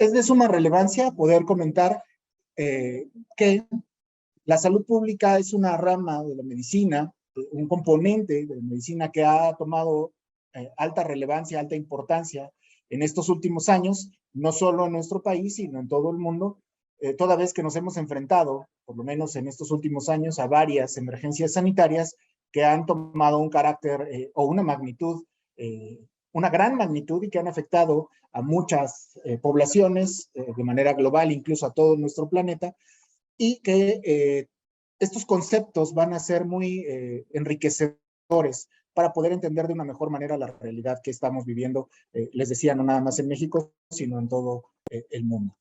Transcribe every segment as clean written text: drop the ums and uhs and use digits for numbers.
Es de suma relevancia poder comentar que la salud pública es una rama de la medicina, un componente de la medicina que ha tomado alta relevancia, alta importancia en estos últimos años, no solo en nuestro país, sino en todo el mundo, toda vez que nos hemos enfrentado, por lo menos en estos últimos años, a varias emergencias sanitarias que han tomado un carácter o una magnitud, una gran magnitud y que han afectado a muchas poblaciones de manera global, incluso a todo nuestro planeta, y que estos conceptos van a ser muy enriquecedores para poder entender de una mejor manera la realidad que estamos viviendo, les decía, no nada más en México, sino en todo el mundo.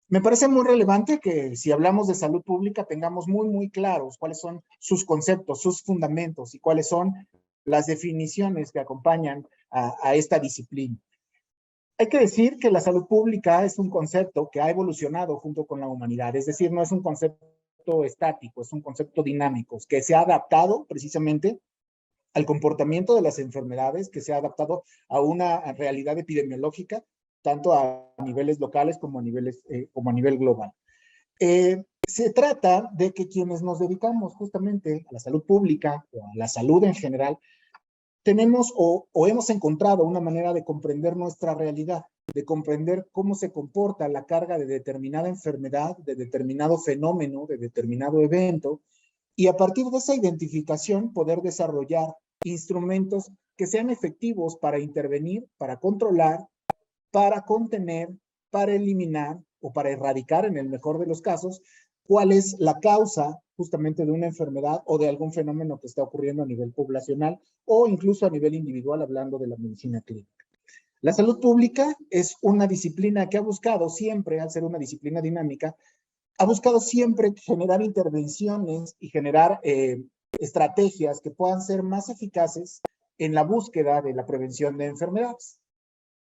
Me parece muy relevante que si hablamos de salud pública tengamos muy claros cuáles son sus conceptos, sus fundamentos y cuáles son las definiciones que acompañan a esta disciplina. Hay que decir que la salud pública es un concepto que ha evolucionado junto con la humanidad, es decir, no es un concepto estático, es un concepto dinámico, que se ha adaptado precisamente al comportamiento de las enfermedades, que se ha adaptado a una realidad epidemiológica, tanto a niveles locales como a nivel global. Se trata de que quienes nos dedicamos justamente a la salud pública o a la salud en general, tenemos o hemos encontrado una manera de comprender nuestra realidad, de comprender cómo se comporta la carga de determinada enfermedad, de determinado fenómeno, de determinado evento, y a partir de esa identificación poder desarrollar instrumentos que sean efectivos para intervenir, para controlar, para contener, para eliminar o para erradicar, en el mejor de los casos, cuál es la causa justamente de una enfermedad o de algún fenómeno que está ocurriendo a nivel poblacional o incluso a nivel individual, hablando de la medicina clínica. La salud pública es una disciplina que ha buscado siempre, al ser una disciplina dinámica, ha buscado siempre generar intervenciones y generar estrategias que puedan ser más eficaces en la búsqueda de la prevención de enfermedades.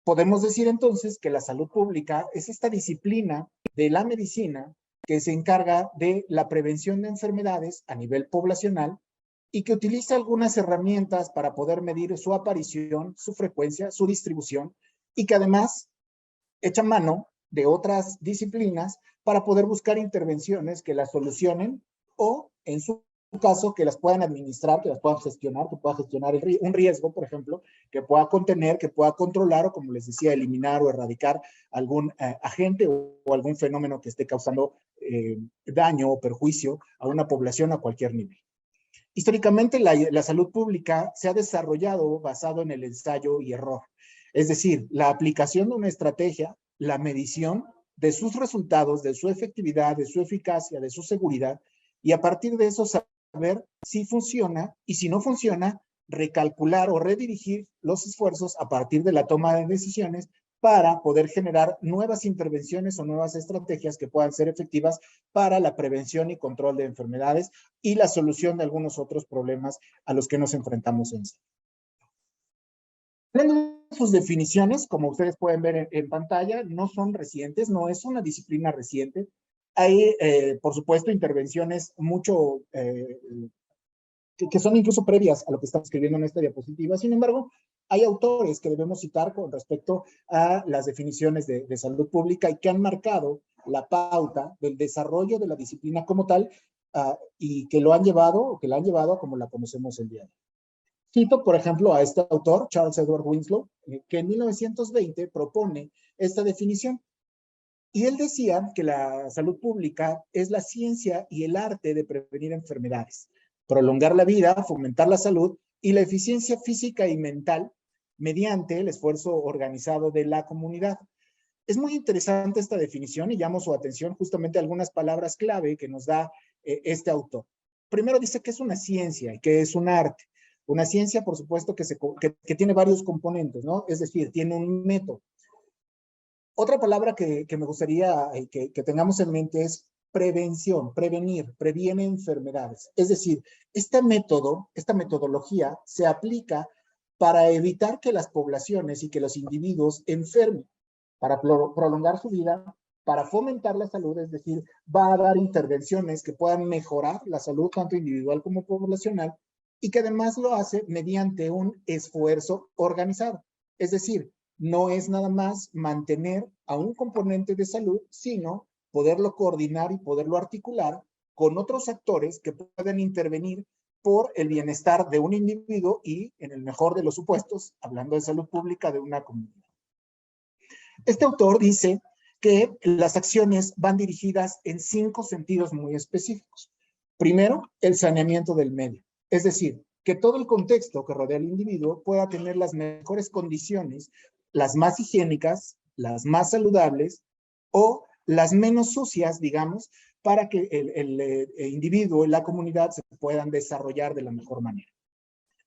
Podemos decir entonces que la salud pública es esta disciplina de la medicina que se encarga de la prevención de enfermedades a nivel poblacional y que utiliza algunas herramientas para poder medir su aparición, su frecuencia, su distribución, y que además echa mano de otras disciplinas para poder buscar intervenciones que las solucionen o, en su caso, que las puedan administrar, que las puedan gestionar, que pueda gestionar un riesgo, por ejemplo, que pueda contener, que pueda controlar o, como les decía, eliminar o erradicar algún agente o algún fenómeno que esté causando daño o perjuicio a una población a cualquier nivel. Históricamente, la salud pública se ha desarrollado basado en el ensayo y error. Es decir, la aplicación de una estrategia, la medición de sus resultados, de su efectividad, de su eficacia, de su seguridad, y a partir de eso saber si funciona y si no funciona, recalcular o redirigir los esfuerzos a partir de la toma de decisiones para poder generar nuevas intervenciones o nuevas estrategias que puedan ser efectivas para la prevención y control de enfermedades y la solución de algunos otros problemas a los que nos enfrentamos en sí. Sus definiciones, como ustedes pueden ver en pantalla, no son recientes, no es una disciplina reciente. Hay, por supuesto, intervenciones mucho que son incluso previas a lo que estamos escribiendo en esta diapositiva. Sin embargo, hay autores que debemos citar con respecto a las definiciones de salud pública y que han marcado la pauta del desarrollo de la disciplina como tal y que lo han llevado o que la han llevado a como la conocemos el día de hoy. Cito, por ejemplo, a este autor, Charles Edward Winslow, que en 1920 propone esta definición. Y él decía que la salud pública es la ciencia y el arte de prevenir enfermedades, prolongar la vida, fomentar la salud y la eficiencia física y mental mediante el esfuerzo organizado de la comunidad. Es muy interesante esta definición y llamo su atención justamente a algunas palabras clave que nos da este autor. Primero dice que es una ciencia y que es un arte. Una ciencia, por supuesto, que tiene varios componentes, ¿no? Es decir, tiene un método. Otra palabra que me gustaría que tengamos en mente es prevención, prevenir, previene enfermedades. Es decir, esta metodología se aplica para evitar que las poblaciones y que los individuos enfermen, para prolongar su vida, para fomentar la salud, es decir, va a dar intervenciones que puedan mejorar la salud tanto individual como poblacional y que además lo hace mediante un esfuerzo organizado. Es decir, no es nada más mantener a un componente de salud, sino poderlo coordinar y poderlo articular con otros actores que pueden intervenir por el bienestar de un individuo y, en el mejor de los supuestos, hablando de salud pública, de una comunidad. Este autor dice que las acciones van dirigidas en 5 sentidos muy específicos. Primero, el saneamiento del medio, es decir, que todo el contexto que rodea al individuo pueda tener las mejores condiciones, las más higiénicas, las más saludables o las menos sucias, digamos, para que el individuo y la comunidad se puedan desarrollar de la mejor manera.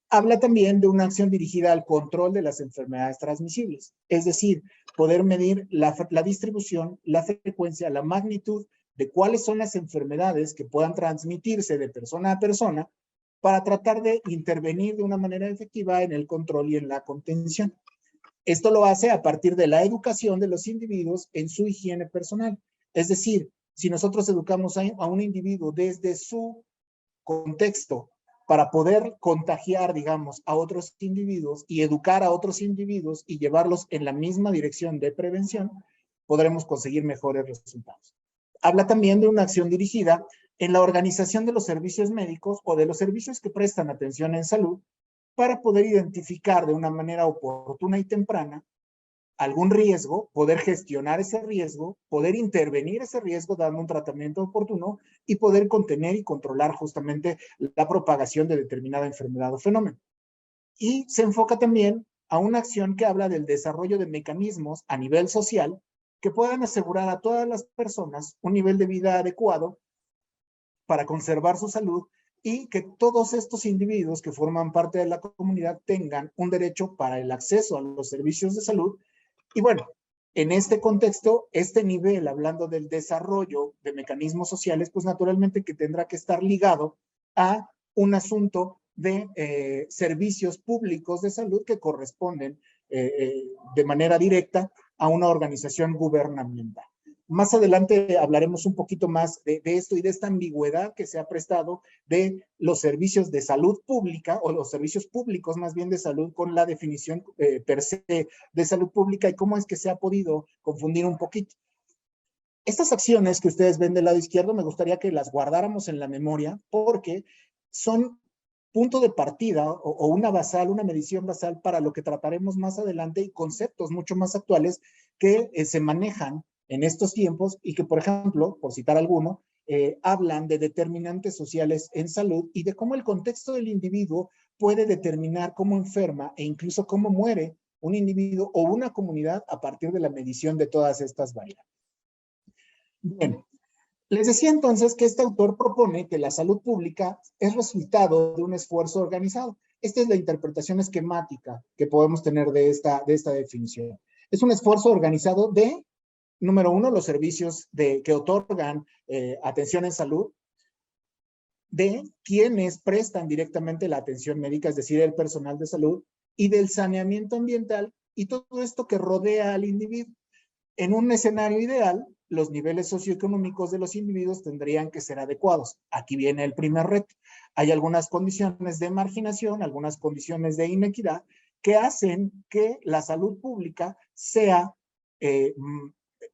Habla también de una acción dirigida al control de las enfermedades transmisibles, es decir, poder medir la distribución, la frecuencia, la magnitud de cuáles son las enfermedades que puedan transmitirse de persona a persona para tratar de intervenir de una manera efectiva en el control y en la contención. Esto lo hace a partir de la educación de los individuos en su higiene personal. Es decir, si nosotros educamos a un individuo desde su contexto para poder contagiar, digamos, a otros individuos y educar a otros individuos y llevarlos en la misma dirección de prevención, podremos conseguir mejores resultados. Habla también de una acción dirigida en la organización de los servicios médicos o de los servicios que prestan atención en salud para poder identificar de una manera oportuna y temprana algún riesgo, poder gestionar ese riesgo, poder intervenir ese riesgo dando un tratamiento oportuno y poder contener y controlar justamente la propagación de determinada enfermedad o fenómeno. Y se enfoca también a una acción que habla del desarrollo de mecanismos a nivel social que puedan asegurar a todas las personas un nivel de vida adecuado para conservar su salud y que todos estos individuos que forman parte de la comunidad tengan un derecho para el acceso a los servicios de salud. Y bueno, en este contexto, este nivel, hablando del desarrollo de mecanismos sociales, pues naturalmente que tendrá que estar ligado a un asunto de servicios públicos de salud que corresponden de manera directa a una organización gubernamental. Más adelante hablaremos un poquito más de esto y de esta ambigüedad que se ha prestado de los servicios de salud pública o los servicios públicos más bien de salud con la definición per se de salud pública y cómo es que se ha podido confundir un poquito. Estas acciones que ustedes ven del lado izquierdo me gustaría que las guardáramos en la memoria porque son punto de partida o una basal, una medición basal para lo que trataremos más adelante y conceptos mucho más actuales que se manejan en estos tiempos y que, por ejemplo, por citar alguno, hablan de determinantes sociales en salud y de cómo el contexto del individuo puede determinar cómo enferma e incluso cómo muere un individuo o una comunidad a partir de la medición de todas estas variables. Bien, les decía entonces que este autor propone que la salud pública es resultado de un esfuerzo organizado. Esta es la interpretación esquemática que podemos tener de esta definición. Es un esfuerzo organizado de, número uno, los servicios que otorgan atención en salud, de quienes prestan directamente la atención médica, es decir, el personal de salud, y del saneamiento ambiental y todo esto que rodea al individuo. En un escenario ideal, los niveles socioeconómicos de los individuos tendrían que ser adecuados. Aquí viene el primer reto. Hay algunas condiciones de marginación, algunas condiciones de inequidad que hacen que la salud pública sea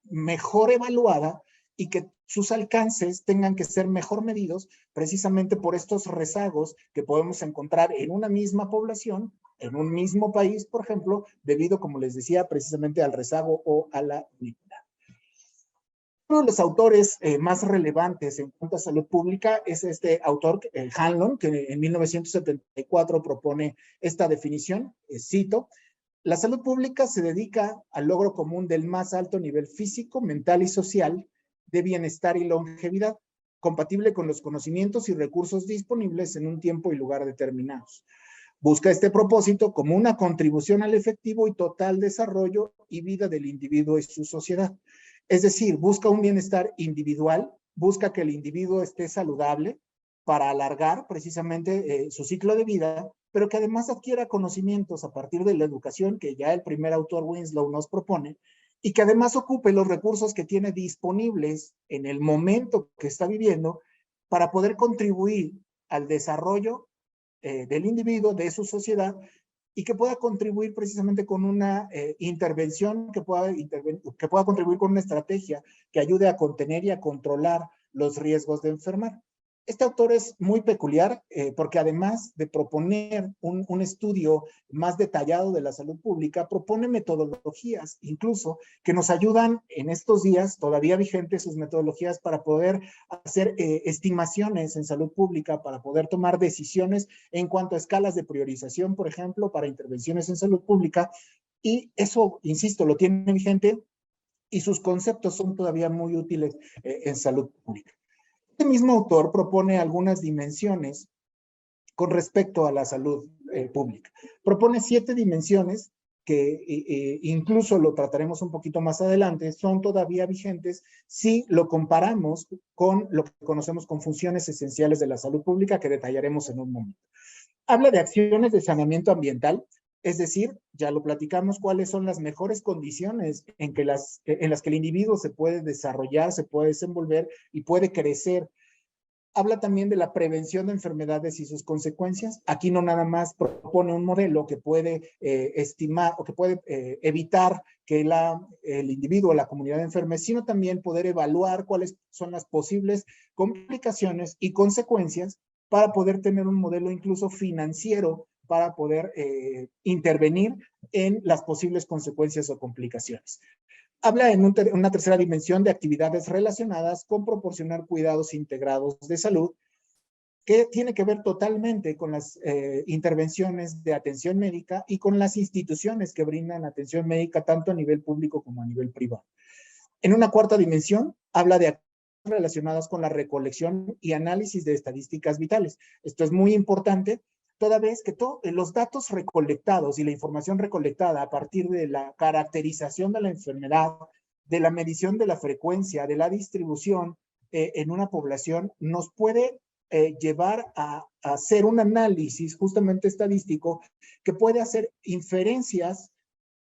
mejor evaluada y que sus alcances tengan que ser mejor medidos precisamente por estos rezagos que podemos encontrar en una misma población, en un mismo país, por ejemplo, debido, como les decía, precisamente al rezago o a la inequidad. Uno de los autores más relevantes en cuanto a salud pública es este autor, Hanlon, que en 1974 propone esta definición, cito: la salud pública se dedica al logro común del más alto nivel físico, mental y social de bienestar y longevidad, compatible con los conocimientos y recursos disponibles en un tiempo y lugar determinados. Busca este propósito como una contribución al efectivo y total desarrollo y vida del individuo y su sociedad. Es decir, busca un bienestar individual, busca que el individuo esté saludable para alargar precisamente su ciclo de vida, pero que además adquiera conocimientos a partir de la educación que ya el primer autor Winslow nos propone, y que además ocupe los recursos que tiene disponibles en el momento que está viviendo para poder contribuir al desarrollo del individuo, de su sociedad, y que pueda contribuir precisamente con una intervención, que pueda contribuir con una estrategia que ayude a contener y a controlar los riesgos de enfermar. Este autor es muy peculiar porque además de proponer un estudio más detallado de la salud pública, propone metodologías incluso que nos ayudan en estos días, todavía vigentes sus metodologías, para poder hacer estimaciones en salud pública, para poder tomar decisiones en cuanto a escalas de priorización, por ejemplo, para intervenciones en salud pública. Y eso, insisto, lo tiene vigente y sus conceptos son todavía muy útiles en salud pública. Este mismo autor propone algunas dimensiones con respecto a la salud pública. Propone 7 dimensiones que incluso lo trataremos un poquito más adelante, son todavía vigentes si lo comparamos con lo que conocemos como funciones esenciales de la salud pública, que detallaremos en un momento. Habla de acciones de saneamiento ambiental, es decir, ya lo platicamos, cuáles son las mejores condiciones en las que el individuo se puede desarrollar, se puede desenvolver y puede crecer. Habla también de la prevención de enfermedades y sus consecuencias. Aquí no nada más propone un modelo que puede estimar o que puede evitar que el individuo o la comunidad enferme, sino también poder evaluar cuáles son las posibles complicaciones y consecuencias para poder tener un modelo incluso financiero para poder intervenir en las posibles consecuencias o complicaciones. Habla en una tercera dimensión de actividades relacionadas con proporcionar cuidados integrados de salud, que tiene que ver totalmente con las intervenciones de atención médica y con las instituciones que brindan atención médica tanto a nivel público como a nivel privado. En una cuarta dimensión, habla de actividades relacionadas con la recolección y análisis de estadísticas vitales. Esto es muy importante, toda vez que los datos recolectados y la información recolectada a partir de la caracterización de la enfermedad, de la medición de la frecuencia, de la distribución en una población, nos puede llevar a hacer un análisis justamente estadístico que puede hacer inferencias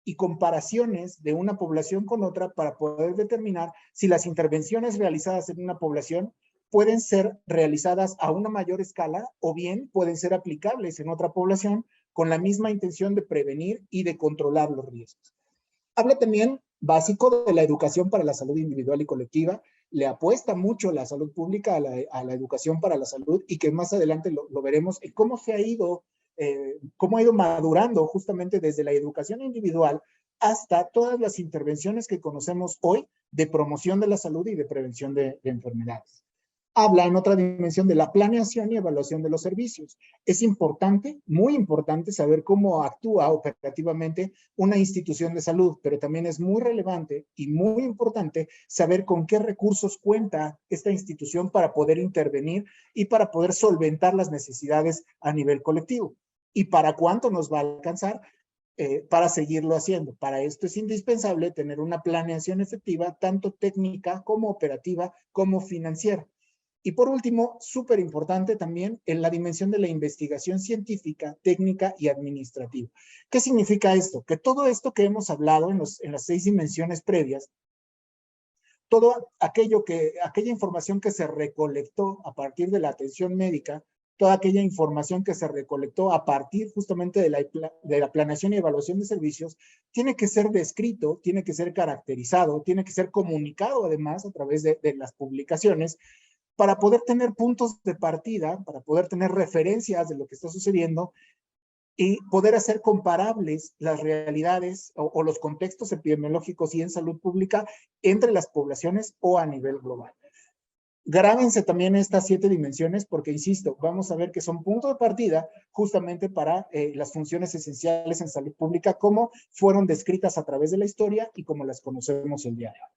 y comparaciones de una población con otra para poder determinar si las intervenciones realizadas en una población pueden ser realizadas a una mayor escala o bien pueden ser aplicables en otra población con la misma intención de prevenir y de controlar los riesgos. Habla también básico de la educación para la salud individual y colectiva. Le apuesta mucho la salud pública a la educación para la salud y que más adelante lo veremos en cómo ha ido madurando justamente desde la educación individual hasta todas las intervenciones que conocemos hoy de promoción de la salud y de prevención de enfermedades. Habla en otra dimensión de la planeación y evaluación de los servicios. Es importante, muy importante, saber cómo actúa operativamente una institución de salud, pero también es muy relevante y muy importante saber con qué recursos cuenta esta institución para poder intervenir y para poder solventar las necesidades a nivel colectivo. ¿Y para cuánto nos va a alcanzar para seguirlo haciendo? Para esto es indispensable tener una planeación efectiva, tanto técnica como operativa, como financiera. Y por último, súper importante también en la dimensión de la investigación científica, técnica y administrativa. ¿Qué significa esto? Que todo esto que hemos hablado en las 6 dimensiones previas, todo aquella información que se recolectó a partir de la atención médica, toda aquella información que se recolectó a partir justamente de la planeación y evaluación de servicios, tiene que ser descrito, tiene que ser caracterizado, tiene que ser comunicado además a través de las publicaciones, para poder tener puntos de partida, para poder tener referencias de lo que está sucediendo y poder hacer comparables las realidades o los contextos epidemiológicos y en salud pública entre las poblaciones o a nivel global. Grábense también estas 7 dimensiones porque, insisto, vamos a ver que son puntos de partida justamente para las funciones esenciales en salud pública, como fueron descritas a través de la historia y como las conocemos el día de hoy.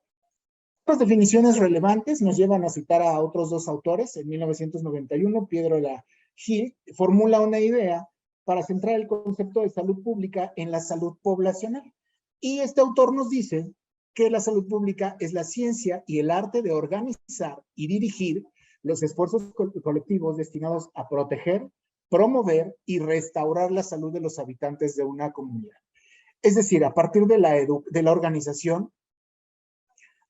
Las definiciones relevantes nos llevan a citar a otros 2 autores. En 1991, Piedrola Gil formula una idea para centrar el concepto de salud pública en la salud poblacional. Y este autor nos dice que la salud pública es la ciencia y el arte de organizar y dirigir los esfuerzos colectivos destinados a proteger, promover y restaurar la salud de los habitantes de una comunidad. Es decir, a partir de la organización,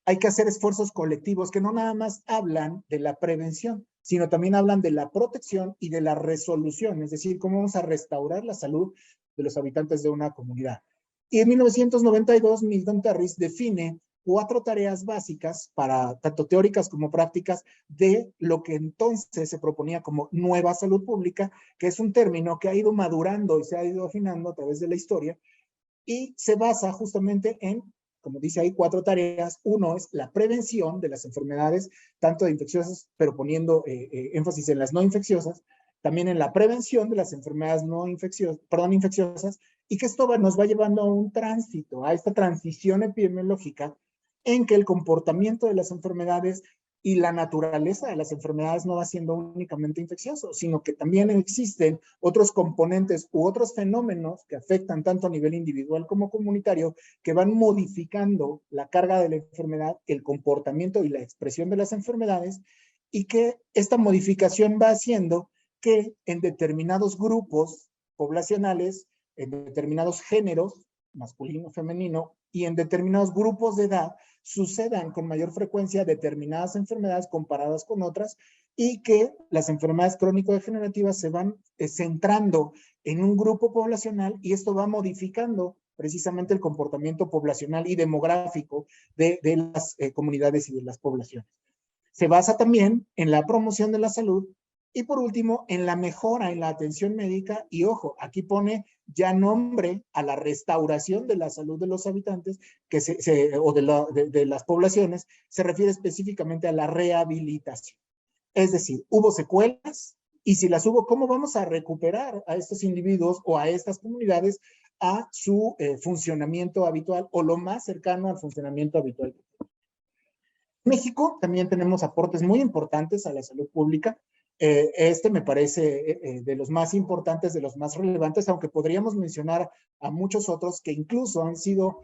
hay que hacer esfuerzos colectivos que no nada más hablan de la prevención, sino también hablan de la protección y de la resolución, es decir, cómo vamos a restaurar la salud de los habitantes de una comunidad. Y en 1992, Milton Terris define 4 tareas básicas, tanto teóricas como prácticas, de lo que entonces se proponía como nueva salud pública, que es un término que ha ido madurando y se ha ido afinando a través de la historia, y se basa justamente en, como dice ahí, 4 tareas. Uno es la prevención de las enfermedades, tanto de infecciosas, pero poniendo énfasis en las no infecciosas, también en la prevención de las enfermedades infecciosas, y que esto nos va llevando a un tránsito, a esta transición epidemiológica en que el comportamiento de las enfermedades y la naturaleza de las enfermedades no va siendo únicamente infeccioso, sino que también existen otros componentes u otros fenómenos que afectan tanto a nivel individual como comunitario, que van modificando la carga de la enfermedad, el comportamiento y la expresión de las enfermedades, y que esta modificación va haciendo que en determinados grupos poblacionales, en determinados géneros, masculino, femenino, y en determinados grupos de edad, sucedan con mayor frecuencia determinadas enfermedades comparadas con otras, y que las enfermedades crónico-degenerativas se van centrando en un grupo poblacional, y esto va modificando precisamente el comportamiento poblacional y demográfico de las comunidades y de las poblaciones. Se basa también en la promoción de la salud y, por último, en la mejora en la atención médica. Y ojo, aquí pone ya nombre a la restauración de la salud de los habitantes o de las poblaciones. Se refiere específicamente a la rehabilitación. Es decir, hubo secuelas, y si las hubo, ¿cómo vamos a recuperar a estos individuos o a estas comunidades a su funcionamiento habitual, o lo más cercano al funcionamiento habitual? En México también tenemos aportes muy importantes a la salud pública. Este me parece de los más importantes, de los más relevantes, aunque podríamos mencionar a muchos otros que incluso han sido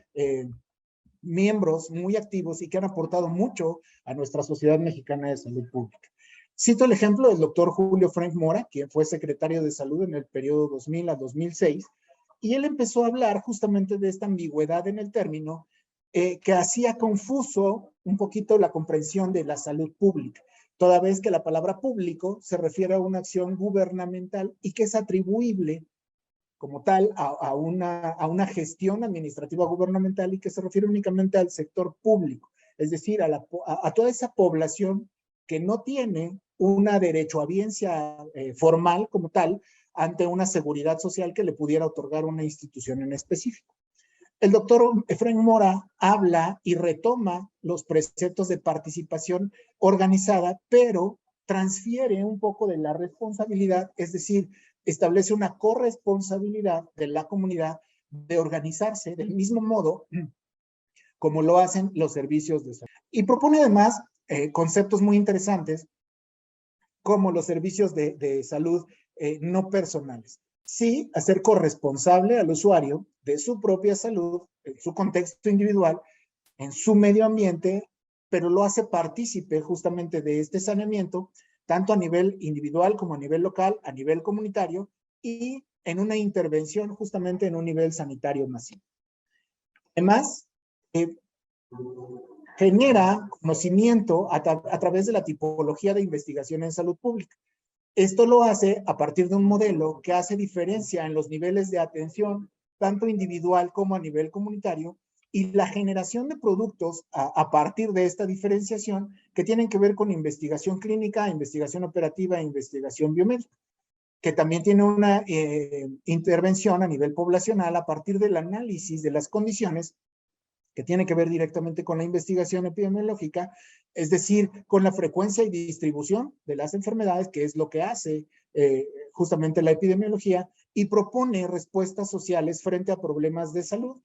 miembros muy activos y que han aportado mucho a nuestra Sociedad Mexicana de Salud Pública. Cito el ejemplo del doctor Julio Frank Mora, quien fue secretario de Salud en el periodo 2000 a 2006, y él empezó a hablar justamente de esta ambigüedad en el término que hacía confuso un poquito la comprensión de la salud pública, toda vez que la palabra público se refiere a una acción gubernamental y que es atribuible como tal a una gestión administrativa gubernamental, y que se refiere únicamente al sector público, es decir, a toda esa población que no tiene una derechohabiencia formal como tal ante una seguridad social que le pudiera otorgar una institución en específico. El doctor Efraín Mora habla y retoma los preceptos de participación organizada, pero transfiere un poco de la responsabilidad, es decir, establece una corresponsabilidad de la comunidad de organizarse del mismo modo como lo hacen los servicios de salud. Y propone además conceptos muy interesantes como los servicios de salud no personales. Sí, hacer corresponsable al usuario de su propia salud, en su contexto individual, en su medio ambiente, pero lo hace partícipe justamente de este saneamiento, tanto a nivel individual como a nivel local, a nivel comunitario, y en una intervención justamente en un nivel sanitario masivo. Además, genera conocimiento a través de la tipología de investigación en salud pública. Esto lo hace a partir de un modelo que hace diferencia en los niveles de atención, tanto individual como a nivel comunitario, y la generación de productos a partir de esta diferenciación que tienen que ver con investigación clínica, investigación operativa e investigación biomédica, que también tiene una intervención a nivel poblacional a partir del análisis de las condiciones que tiene que ver directamente con la investigación epidemiológica, es decir, con la frecuencia y distribución de las enfermedades, que es lo que hace justamente la epidemiología, y propone respuestas sociales frente a problemas de salud,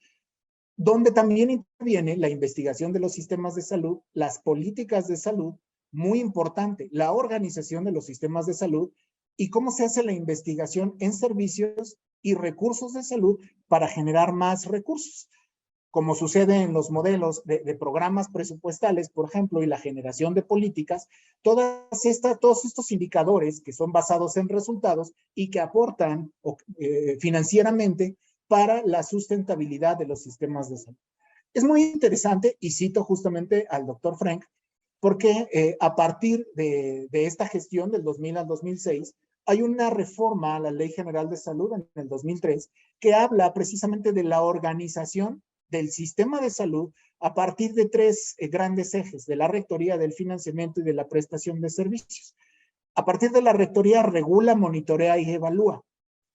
donde también interviene la investigación de los sistemas de salud, las políticas de salud, muy importante, la organización de los sistemas de salud, y cómo se hace la investigación en servicios y recursos de salud para generar más recursos, como sucede en los modelos de programas presupuestales, por ejemplo, y la generación de políticas. Todos estos indicadores que son basados en resultados y que aportan financieramente para la sustentabilidad de los sistemas de salud. Es muy interesante, y cito justamente al doctor Frank, porque a partir de esta gestión del 2000 al 2006, hay una reforma a la Ley General de Salud en el 2003 que habla precisamente de la organización del sistema de salud a partir de tres grandes ejes: de la rectoría, del financiamiento y de la prestación de servicios. A partir de la rectoría regula, monitorea y evalúa,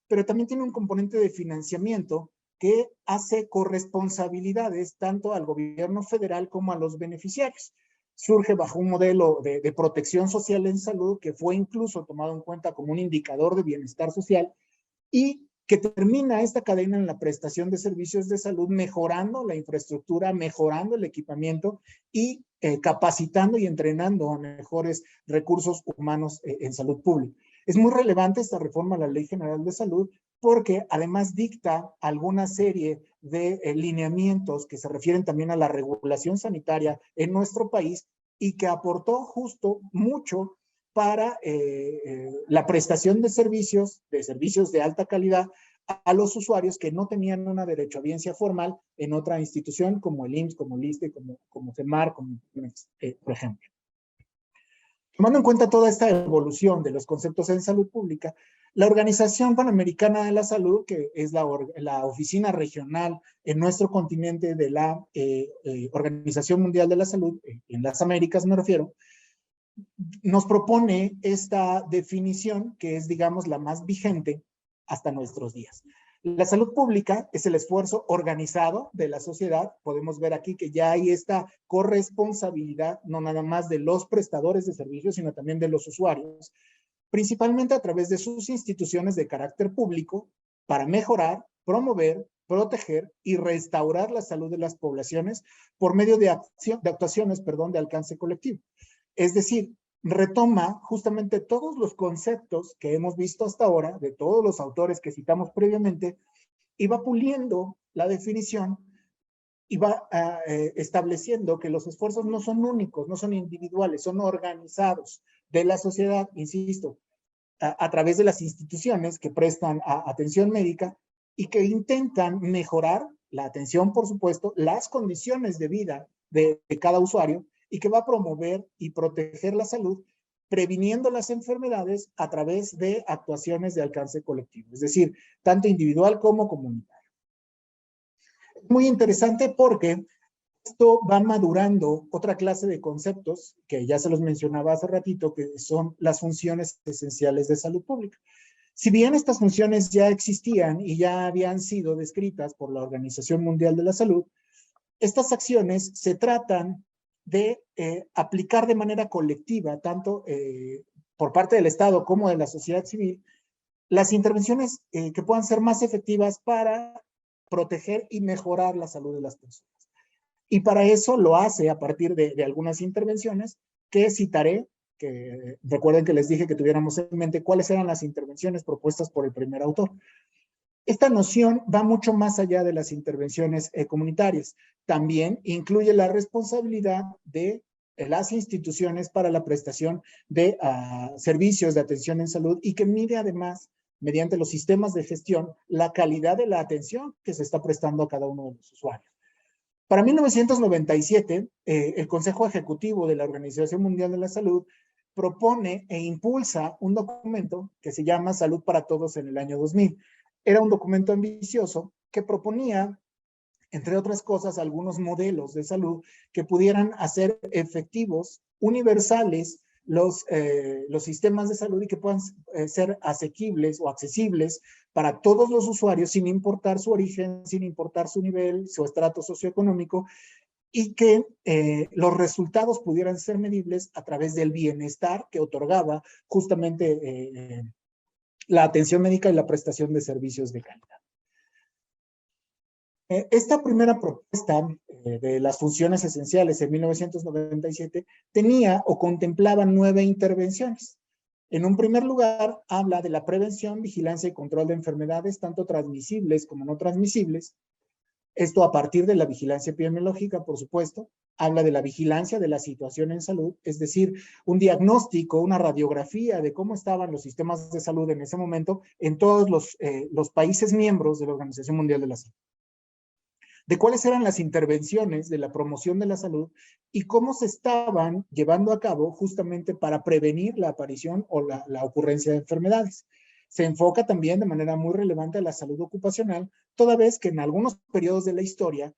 pero también tiene un componente de financiamiento que hace corresponsabilidades tanto al gobierno federal como a los beneficiarios. Surge bajo un modelo de protección social en salud que fue incluso tomado en cuenta como un indicador de bienestar social y que termina esta cadena en la prestación de servicios de salud, mejorando la infraestructura, mejorando el equipamiento y capacitando y entrenando a mejores recursos humanos en salud pública. Es muy relevante esta reforma a la Ley General de Salud porque además dicta alguna serie de lineamientos que se refieren también a la regulación sanitaria en nuestro país y que aportó justo mucho para la prestación de servicios de alta calidad a los usuarios que no tenían una derechohabiencia formal en otra institución como el IMSS, como el ISSSTE, como CEMAR, por ejemplo. Tomando en cuenta toda esta evolución de los conceptos en salud pública, la Organización Panamericana de la Salud, que es la oficina regional en nuestro continente de la Organización Mundial de la Salud, en las Américas me refiero, nos propone esta definición que es, digamos, la más vigente hasta nuestros días. La salud pública es el esfuerzo organizado de la sociedad. Podemos ver aquí que ya hay esta corresponsabilidad, no nada más de los prestadores de servicios, sino también de los usuarios, principalmente a través de sus instituciones de carácter público para mejorar, promover, proteger y restaurar la salud de las poblaciones por medio de actuaciones de alcance colectivo. Es decir, retoma justamente todos los conceptos que hemos visto hasta ahora, de todos los autores que citamos previamente, y va puliendo la definición y va estableciendo que los esfuerzos no son únicos, no son individuales, son organizados de la sociedad, insisto, a través de las instituciones que prestan atención médica y que intentan mejorar la atención, por supuesto, las condiciones de vida de cada usuario, y que va a promover y proteger la salud, previniendo las enfermedades a través de actuaciones de alcance colectivo, es decir, tanto individual como comunitario. Es muy interesante porque esto va madurando otra clase de conceptos que ya se los mencionaba hace ratito, que son las funciones esenciales de salud pública. Si bien estas funciones ya existían y ya habían sido descritas por la Organización Mundial de la Salud, estas acciones se tratan de aplicar de manera colectiva, tanto por parte del Estado como de la sociedad civil, las intervenciones que puedan ser más efectivas para proteger y mejorar la salud de las personas. Y para eso lo hace a partir de algunas intervenciones que citaré, que recuerden que les dije que tuviéramos en mente cuáles eran las intervenciones propuestas por el primer autor. Esta noción va mucho más allá de las intervenciones comunitarias. También incluye la responsabilidad de las instituciones para la prestación de servicios de atención en salud y que mide además, mediante los sistemas de gestión, la calidad de la atención que se está prestando a cada uno de los usuarios. Para 1997, el Consejo Ejecutivo de la Organización Mundial de la Salud propone e impulsa un documento que se llama Salud para Todos en el año 2000. Era un documento ambicioso que proponía, entre otras cosas, algunos modelos de salud que pudieran hacer efectivos, universales, los sistemas de salud y que puedan ser asequibles o accesibles para todos los usuarios sin importar su origen, sin importar su nivel, su estrato socioeconómico, y que los resultados pudieran ser medibles a través del bienestar que otorgaba justamente la atención médica y la prestación de servicios de calidad. Esta primera propuesta de las funciones esenciales en 1997 tenía o contemplaba 9 intervenciones. En un primer lugar, habla de la prevención, vigilancia y control de enfermedades, tanto transmisibles como no transmisibles. Esto a partir de la vigilancia epidemiológica, por supuesto. Habla de la vigilancia de la situación en salud, es decir, un diagnóstico, una radiografía de cómo estaban los sistemas de salud en ese momento en todos los países miembros de la Organización Mundial de la Salud. de cuáles eran las intervenciones de la promoción de la salud y cómo se estaban llevando a cabo justamente para prevenir la aparición o la ocurrencia de enfermedades. Se enfoca también de manera muy relevante a la salud ocupacional, toda vez que en algunos periodos de la historia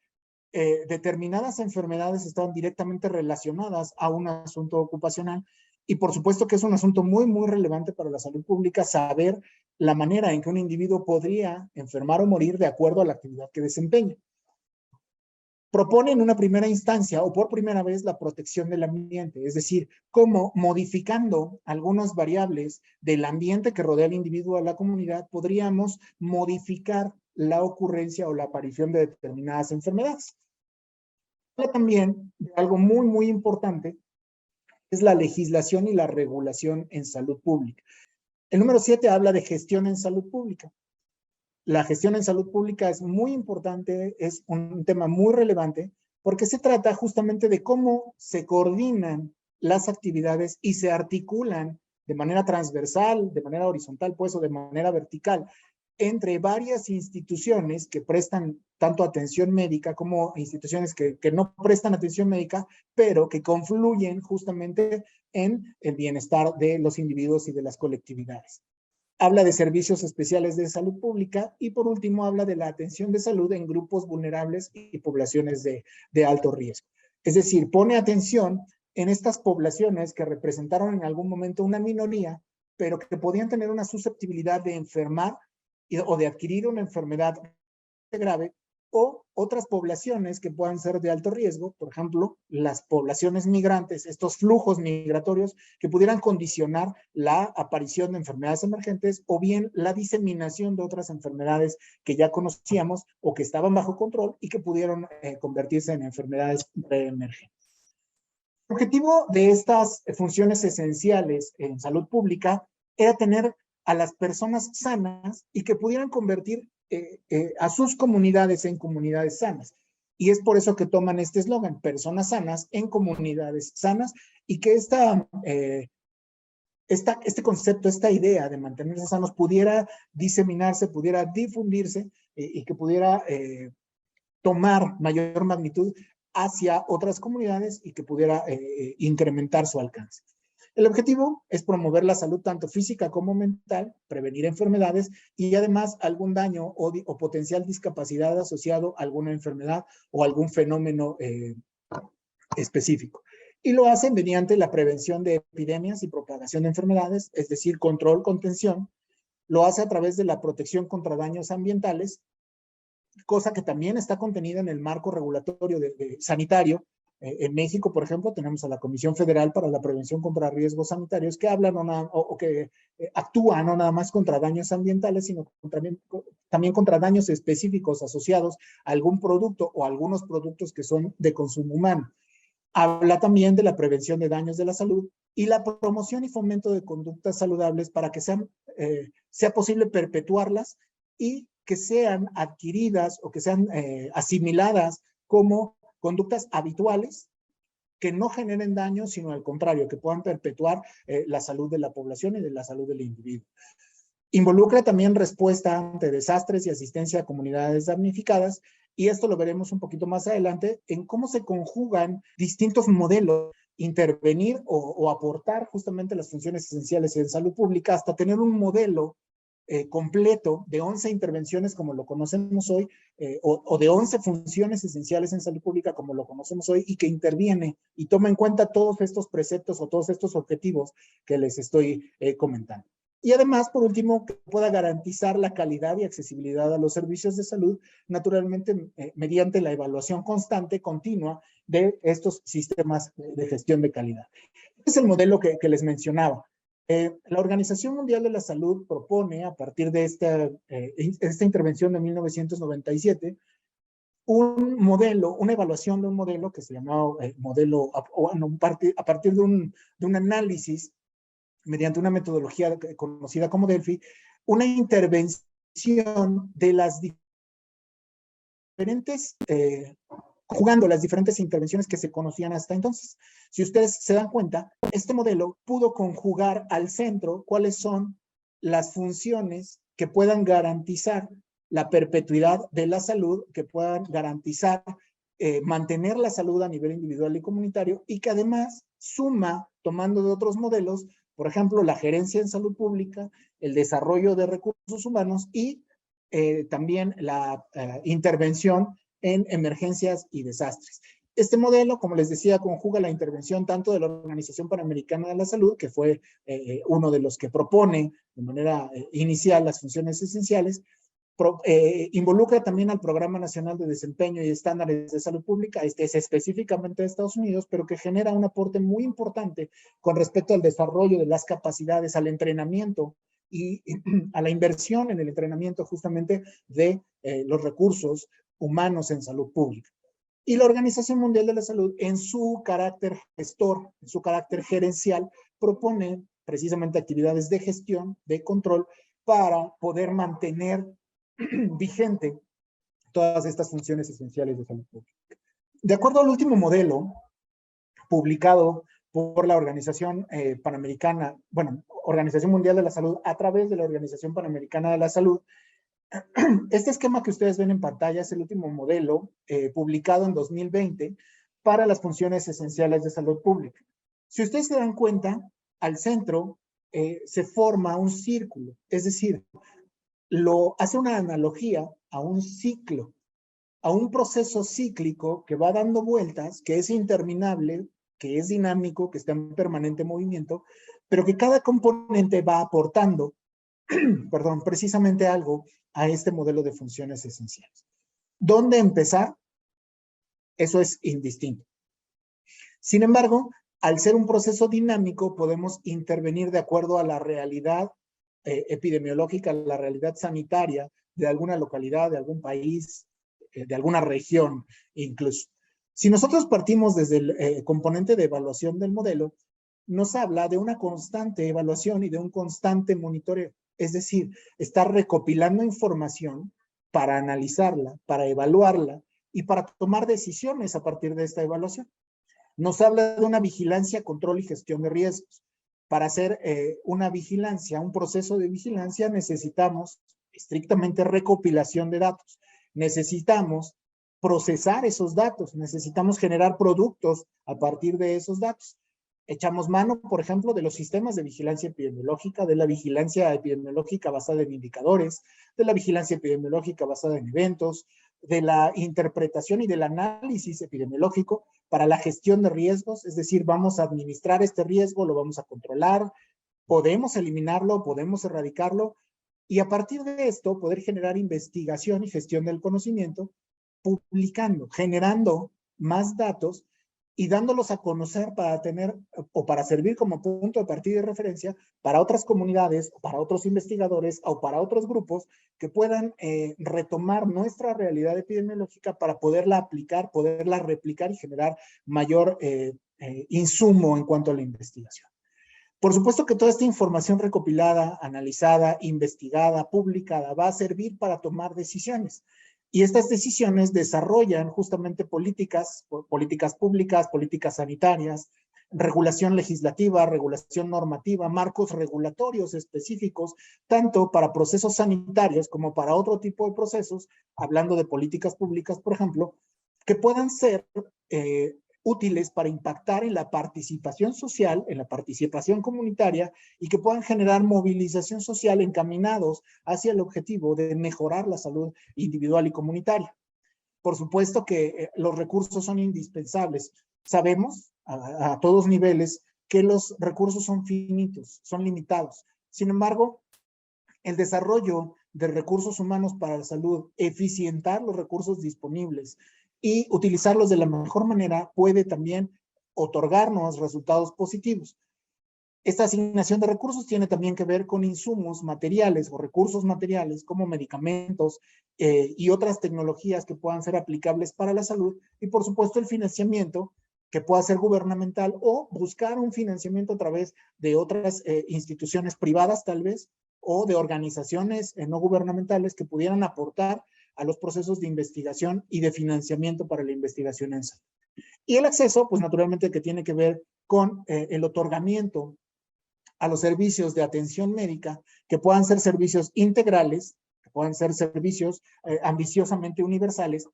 determinadas enfermedades estaban directamente relacionadas a un asunto ocupacional. Y por supuesto que es un asunto muy, muy relevante para la salud pública saber la manera en que un individuo podría enfermar o morir de acuerdo a la actividad que desempeña. Propone en una primera instancia o por primera vez la protección del ambiente, es decir, cómo modificando algunas variables del ambiente que rodea al individuo o a la comunidad podríamos modificar la ocurrencia o la aparición de determinadas enfermedades. Habla también de algo muy, muy importante, es la legislación y la regulación en salud pública. El número 7 habla de gestión en salud pública. La gestión en salud pública es muy importante, es un tema muy relevante, porque se trata justamente de cómo se coordinan las actividades y se articulan de manera transversal, de manera horizontal, pues, o de manera vertical, entre varias instituciones que prestan tanto atención médica como instituciones que no prestan atención médica, pero que confluyen justamente en el bienestar de los individuos y de las colectividades. Habla de servicios especiales de salud pública y por último habla de la atención de salud en grupos vulnerables y poblaciones de alto riesgo. Es decir, pone atención en estas poblaciones que representaron en algún momento una minoría, pero que podían tener una susceptibilidad de enfermar o de adquirir una enfermedad grave, o otras poblaciones que puedan ser de alto riesgo, por ejemplo, las poblaciones migrantes, estos flujos migratorios que pudieran condicionar la aparición de enfermedades emergentes o bien la diseminación de otras enfermedades que ya conocíamos o que estaban bajo control y que pudieron convertirse en enfermedades reemergentes. El objetivo de estas funciones esenciales en salud pública era tener a las personas sanas y que pudieran convertir a sus comunidades en comunidades sanas. Y es por eso que toman este eslogan, personas sanas en comunidades sanas, y que este concepto, esta idea de mantenerse sanos pudiera diseminarse, pudiera difundirse y que pudiera tomar mayor magnitud hacia otras comunidades y que pudiera incrementar su alcance. El objetivo es promover la salud tanto física como mental, prevenir enfermedades y además algún daño o potencial discapacidad asociado a alguna enfermedad o algún fenómeno específico. Y lo hacen mediante la prevención de epidemias y propagación de enfermedades, es decir, control, contención. Lo hace a través de la protección contra daños ambientales, cosa que también está contenida en el marco regulatorio sanitario. En México, por ejemplo, tenemos a la Comisión Federal para la Prevención contra Riesgos Sanitarios que hablan o que actúa no nada más contra daños ambientales, sino también contra daños específicos asociados a algún producto o algunos productos que son de consumo humano. Habla también de la prevención de daños de la salud y la promoción y fomento de conductas saludables para que sea posible perpetuarlas y que sean adquiridas o que sean asimiladas como conductas habituales que no generen daño, sino al contrario, que puedan perpetuar la salud de la población y de la salud del individuo. Involucra también respuesta ante desastres y asistencia a comunidades damnificadas, y esto lo veremos un poquito más adelante en cómo se conjugan distintos modelos, intervenir o aportar justamente las funciones esenciales en salud pública hasta tener un modelo completo de 11 intervenciones como lo conocemos hoy, o de 11 funciones esenciales en salud pública como lo conocemos hoy, y que interviene y toma en cuenta todos estos preceptos o todos estos objetivos que les estoy comentando. Y además, por último, que pueda garantizar la calidad y accesibilidad a los servicios de salud, naturalmente mediante la evaluación constante, continua, de estos sistemas de gestión de calidad. Este es el modelo que les mencionaba. La Organización Mundial de la Salud propone, a partir de esta intervención de 1997, un modelo, una evaluación de un modelo que se llamaba modelo, a partir de un análisis mediante una metodología conocida como Delphi, una intervención de las diferentes, jugando las diferentes intervenciones que se conocían hasta entonces. Si ustedes se dan cuenta, este modelo pudo conjugar al centro cuáles son las funciones que puedan garantizar la perpetuidad de la salud, que puedan garantizar mantener la salud a nivel individual y comunitario, y que además suma, tomando de otros modelos, por ejemplo, la gerencia en salud pública, el desarrollo de recursos humanos y también la intervención en emergencias y desastres. Este modelo, como les decía, conjuga la intervención tanto de la Organización Panamericana de la Salud, que fue uno de los que propone de manera inicial las funciones esenciales, involucra también al Programa Nacional de Desempeño y Estándares de Salud Pública, este es específicamente de Estados Unidos, pero que genera un aporte muy importante con respecto al desarrollo de las capacidades, al entrenamiento y a la inversión en el entrenamiento justamente de los recursos humanos en salud pública. Y la Organización Mundial de la Salud, en su carácter gestor, en su carácter gerencial, propone precisamente actividades de gestión, de control, para poder mantener vigente todas estas funciones esenciales de salud pública. De acuerdo al último modelo publicado por la Organización Panamericana, bueno, Organización Mundial de la Salud, a través de la Organización Panamericana de la Salud, este esquema que ustedes ven en pantalla es el último modelo publicado en 2020 para las funciones esenciales de salud pública. Si ustedes se dan cuenta, al centro se forma un círculo, es decir, hace una analogía a un ciclo, a un proceso cíclico que va dando vueltas, que es interminable, que es dinámico, que está en permanente movimiento, pero que cada componente va aportando, perdón, precisamente algo a este modelo de funciones esenciales. ¿Dónde empezar? Eso es indistinto. Sin embargo, al ser un proceso dinámico, podemos intervenir de acuerdo a la realidad epidemiológica, la realidad sanitaria de alguna localidad, de algún país, de alguna región incluso. Si nosotros partimos desde el componente de evaluación del modelo, nos habla de una constante evaluación y de un constante monitoreo. Es decir, estar recopilando información para analizarla, para evaluarla y para tomar decisiones a partir de esta evaluación. Nos habla de una vigilancia, control y gestión de riesgos. Para hacer una vigilancia, un proceso de vigilancia, necesitamos estrictamente recopilación de datos. Necesitamos procesar esos datos, necesitamos generar productos a partir de esos datos. Echamos mano, por ejemplo, de los sistemas de vigilancia epidemiológica, de la vigilancia epidemiológica basada en indicadores, de la vigilancia epidemiológica basada en eventos, de la interpretación y del análisis epidemiológico para la gestión de riesgos, es decir, vamos a administrar este riesgo, lo vamos a controlar, podemos eliminarlo, podemos erradicarlo, y a partir de esto poder generar investigación y gestión del conocimiento, publicando, generando más datos y dándolos a conocer para tener o para servir como punto de partida y referencia para otras comunidades, para otros investigadores o para otros grupos que puedan retomar nuestra realidad epidemiológica para poderla aplicar, poderla replicar y generar mayor insumo en cuanto a la investigación. Por supuesto que toda esta información recopilada, analizada, investigada, publicada, va a servir para tomar decisiones. Y estas decisiones desarrollan justamente políticas públicas, políticas sanitarias, regulación legislativa, regulación normativa, marcos regulatorios específicos, tanto para procesos sanitarios como para otro tipo de procesos, hablando de políticas públicas, por ejemplo, que puedan ser útiles para impactar en la participación social, en la participación comunitaria y que puedan generar movilización social encaminados hacia el objetivo de mejorar la salud individual y comunitaria. Por supuesto que los recursos son indispensables. Sabemos a todos niveles que los recursos son finitos, son limitados. Sin embargo, el desarrollo de recursos humanos para la salud, eficientar los recursos disponibles y utilizarlos de la mejor manera puede también otorgarnos resultados positivos. Esta asignación de recursos tiene también que ver con insumos materiales o recursos materiales como medicamentos y otras tecnologías que puedan ser aplicables para la salud y por supuesto el financiamiento que pueda ser gubernamental o buscar un financiamiento a través de otras instituciones privadas tal vez o de organizaciones no gubernamentales que pudieran aportar a los procesos de investigación y de financiamiento para la investigación en salud. Y el acceso, pues naturalmente que tiene que ver con el otorgamiento a los servicios de atención médica, que puedan ser servicios integrales, que puedan ser servicios ambiciosamente universales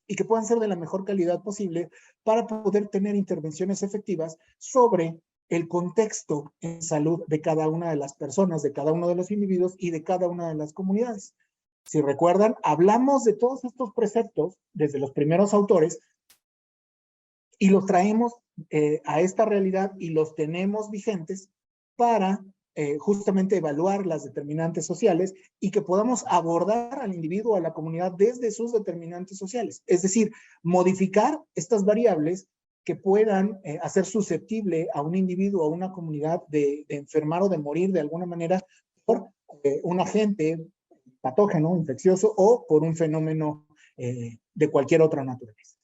y que puedan ser de la mejor calidad posible para poder tener intervenciones efectivas sobre el contexto en salud de cada una de las personas, de cada uno de los individuos y de cada una de las comunidades. Si recuerdan, hablamos de todos estos preceptos desde los primeros autores y los traemos a esta realidad y los tenemos vigentes para justamente evaluar las determinantes sociales y que podamos abordar al individuo, a la comunidad desde sus determinantes sociales. Es decir, modificar estas variables que puedan hacer susceptible a un individuo, a una comunidad de enfermar o de morir de alguna manera por un agente patógeno, infeccioso o por un fenómeno de cualquier otra naturaleza.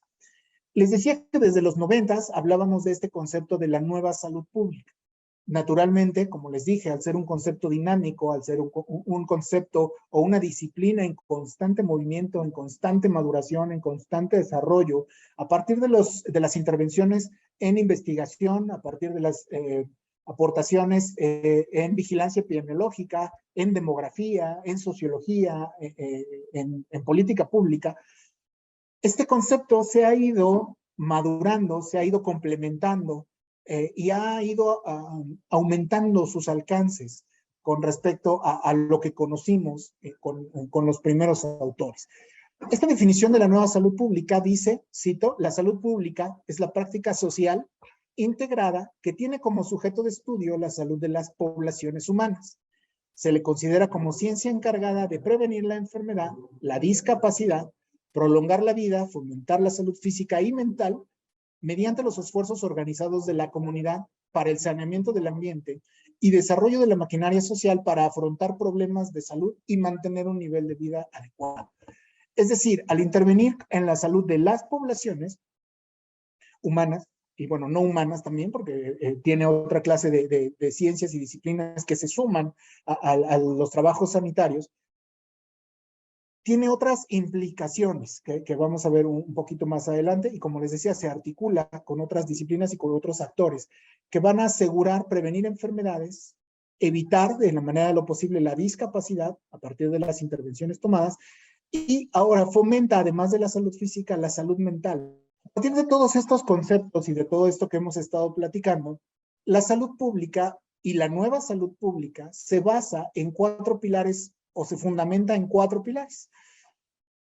Les decía que desde los 90s hablábamos de este concepto de la nueva salud pública. Naturalmente, como les dije, al ser un concepto dinámico, al ser un concepto o una disciplina en constante movimiento, en constante maduración, en constante desarrollo, a partir de las intervenciones en investigación, a partir de las aportaciones en vigilancia epidemiológica, en demografía, en sociología, en política pública, este concepto se ha ido madurando, se ha ido complementando y ha ido aumentando sus alcances con respecto a lo que conocimos con los primeros autores. Esta definición de la nueva salud pública dice, cito, la salud pública es la práctica social integrada que tiene como sujeto de estudio la salud de las poblaciones humanas. Se le considera como ciencia encargada de prevenir la enfermedad, la discapacidad, prolongar la vida, fomentar la salud física y mental mediante los esfuerzos organizados de la comunidad para el saneamiento del ambiente y desarrollo de la maquinaria social para afrontar problemas de salud y mantener un nivel de vida adecuado. Es decir, al intervenir en la salud de las poblaciones humanas, y bueno, no humanas también, porque tiene otra clase de ciencias y disciplinas que se suman a los trabajos sanitarios, tiene otras implicaciones que vamos a ver un poquito más adelante y como les decía, se articula con otras disciplinas y con otros actores que van a asegurar prevenir enfermedades, evitar de la manera de lo posible la discapacidad a partir de las intervenciones tomadas y ahora fomenta, además de la salud física, la salud mental. A partir de todos estos conceptos y de todo esto que hemos estado platicando, la salud pública y la nueva salud pública se basa en 4 pilares o se fundamenta en 4 pilares.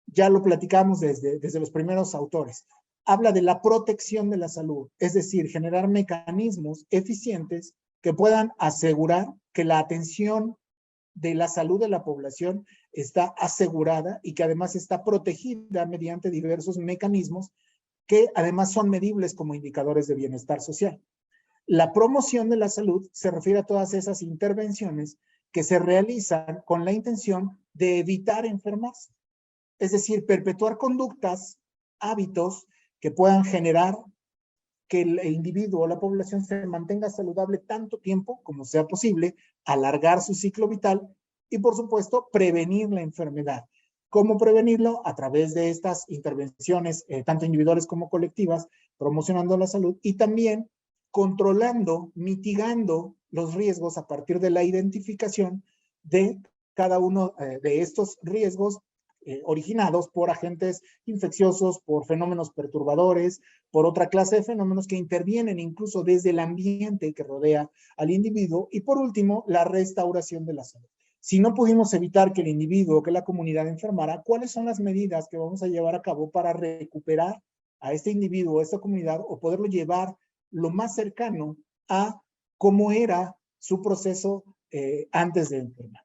Ya lo platicamos desde los primeros autores. Habla de la protección de la salud, es decir, generar mecanismos eficientes que puedan asegurar que la atención de la salud de la población está asegurada y que además está protegida mediante diversos mecanismos que además son medibles como indicadores de bienestar social. La promoción de la salud se refiere a todas esas intervenciones que se realizan con la intención de evitar enfermarse. Es decir, perpetuar conductas, hábitos que puedan generar que el individuo o la población se mantenga saludable tanto tiempo como sea posible, alargar su ciclo vital y, por supuesto, prevenir la enfermedad. ¿Cómo prevenirlo? A través de estas intervenciones, tanto individuales como colectivas, promocionando la salud y también controlando, mitigando los riesgos a partir de la identificación de cada uno de estos riesgos originados por agentes infecciosos, por fenómenos perturbadores, por otra clase de fenómenos que intervienen incluso desde el ambiente que rodea al individuo y por último, la restauración de la salud. Si no pudimos evitar que el individuo o que la comunidad enfermara, ¿cuáles son las medidas que vamos a llevar a cabo para recuperar a este individuo, a esta comunidad o poderlo llevar lo más cercano a cómo era su proceso antes de enfermar?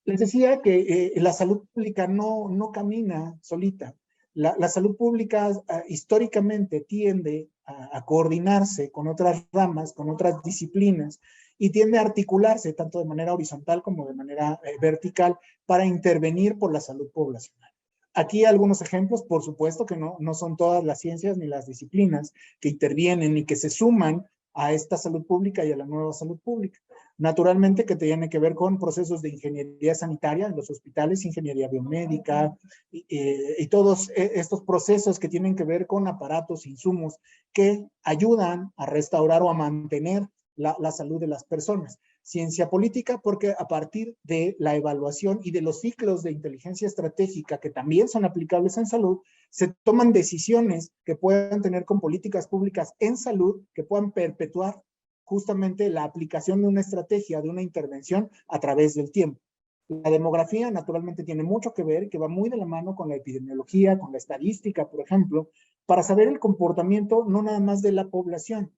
Les decía que la salud pública no camina solita. La salud pública históricamente tiende a coordinarse con otras ramas, con otras disciplinas, y tiende a articularse tanto de manera horizontal como de manera vertical para intervenir por la salud poblacional. Aquí algunos ejemplos, por supuesto que no son todas las ciencias ni las disciplinas que intervienen y que se suman a esta salud pública y a la nueva salud pública. Naturalmente que tiene que ver con procesos de ingeniería sanitaria en los hospitales, ingeniería biomédica y todos estos procesos que tienen que ver con aparatos, insumos que ayudan a restaurar o a mantener la salud de las personas. ciencia política, porque a partir de la evaluación y de los ciclos de inteligencia estratégica, que también son aplicables en salud, se toman decisiones que puedan tener con políticas públicas en salud, que puedan perpetuar justamente la aplicación de una estrategia, de una intervención a través del tiempo. La demografía naturalmente tiene mucho que ver, que va muy de la mano con la epidemiología, con la estadística, por ejemplo, para saber el comportamiento no nada más de la población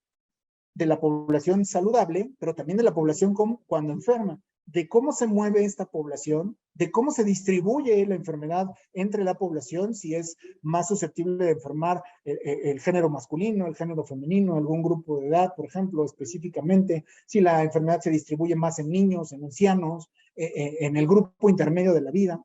saludable, pero también de la población cuando enferma, de cómo se mueve esta población, de cómo se distribuye la enfermedad entre la población, si es más susceptible de enfermar el género masculino, el género femenino, algún grupo de edad, por ejemplo, específicamente, si la enfermedad se distribuye más en niños, en ancianos, en el grupo intermedio de la vida.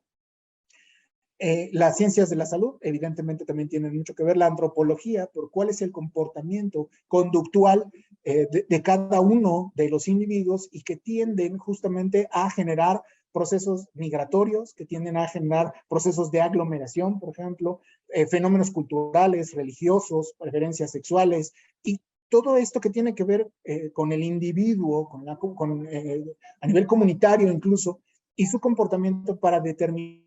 Las ciencias de la salud, evidentemente, también tienen mucho que ver. La antropología, por cuál es el comportamiento conductual de cada uno de los individuos y que tienden justamente a generar procesos migratorios, que tienden a generar procesos de aglomeración, por ejemplo, fenómenos culturales, religiosos, preferencias sexuales, y todo esto que tiene que ver con el individuo, a nivel comunitario incluso, y su comportamiento para determinar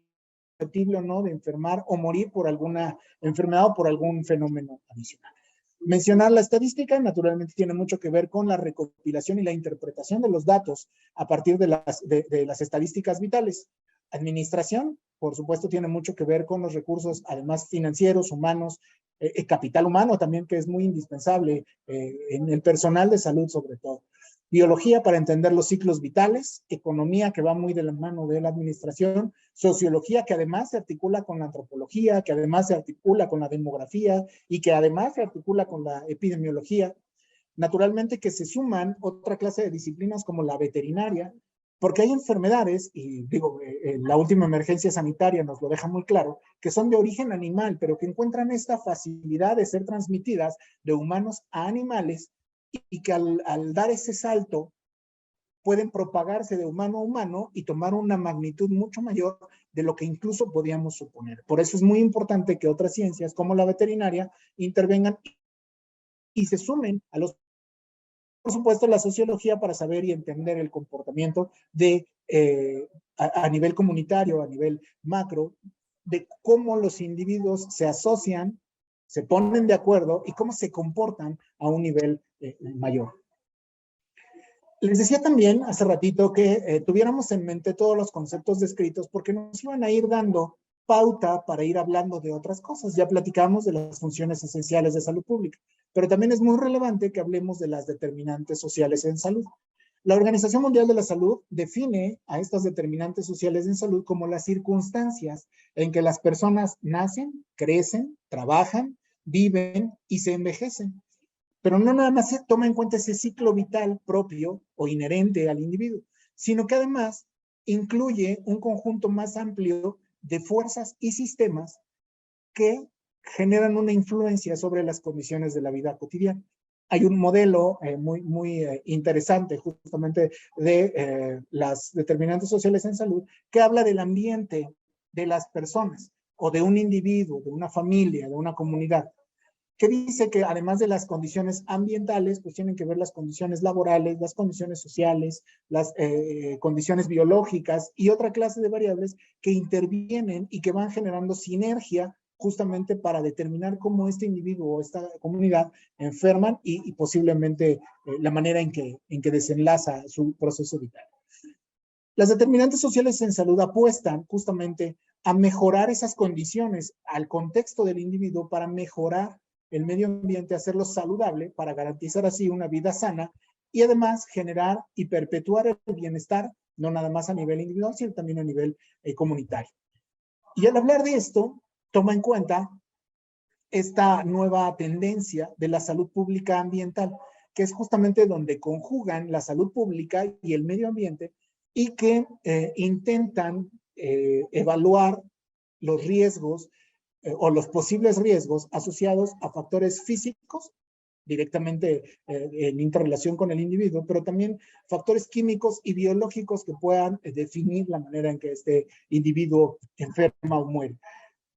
o no de enfermar o morir por alguna enfermedad o por algún fenómeno adicional. Mencionar la estadística naturalmente tiene mucho que ver con la recopilación y la interpretación de los datos a partir de las estadísticas vitales. Administración, por supuesto, tiene mucho que ver con los recursos, además financieros, humanos, capital humano también, que es muy indispensable en el personal de salud sobre todo. Biología para entender los ciclos vitales, economía que va muy de la mano de la administración, sociología que además se articula con la antropología, que además se articula con la demografía y que además se articula con la epidemiología. Naturalmente que se suman otra clase de disciplinas como la veterinaria, porque hay enfermedades, y digo, la última emergencia sanitaria nos lo deja muy claro, que son de origen animal, pero que encuentran esta facilidad de ser transmitidas de humanos a animales, y que al dar ese salto pueden propagarse de humano a humano y tomar una magnitud mucho mayor de lo que incluso podíamos suponer. Por eso es muy importante que otras ciencias como la veterinaria intervengan y se sumen a los, por supuesto, la sociología para saber y entender el comportamiento a nivel comunitario, a nivel macro, de cómo los individuos se asocian, se ponen de acuerdo y cómo se comportan a un nivel mayor. Les decía también hace ratito que tuviéramos en mente todos los conceptos descritos porque nos iban a ir dando pauta para ir hablando de otras cosas. Ya platicamos de las funciones esenciales de salud pública, pero también es muy relevante que hablemos de las determinantes sociales en salud. La Organización Mundial de la Salud define a estas determinantes sociales en salud como las circunstancias en que las personas nacen, crecen, trabajan, viven y se envejecen. Pero no nada más se toma en cuenta ese ciclo vital propio o inherente al individuo, sino que además incluye un conjunto más amplio de fuerzas y sistemas que generan una influencia sobre las condiciones de la vida cotidiana. Hay un modelo muy interesante justamente de las determinantes sociales en salud que habla del ambiente de las personas o de un individuo, de una familia, de una comunidad, que dice que además de las condiciones ambientales, pues tienen que ver las condiciones laborales, las condiciones sociales, las condiciones biológicas y otra clase de variables que intervienen y que van generando sinergia justamente para determinar cómo este individuo o esta comunidad enferman y posiblemente la manera en que desenlaza su proceso vital. Las determinantes sociales en salud apuestan justamente a mejorar esas condiciones al contexto del individuo para mejorar el medio ambiente, hacerlo saludable para garantizar así una vida sana y además generar y perpetuar el bienestar, no nada más a nivel individual, sino también a nivel comunitario. Y al hablar de esto, toma en cuenta esta nueva tendencia de la salud pública ambiental, que es justamente donde conjugan la salud pública y el medio ambiente y que intentan evaluar los riesgos o los posibles riesgos asociados a factores físicos, directamente en interrelación con el individuo, pero también factores químicos y biológicos que puedan definir la manera en que este individuo enferma o muere.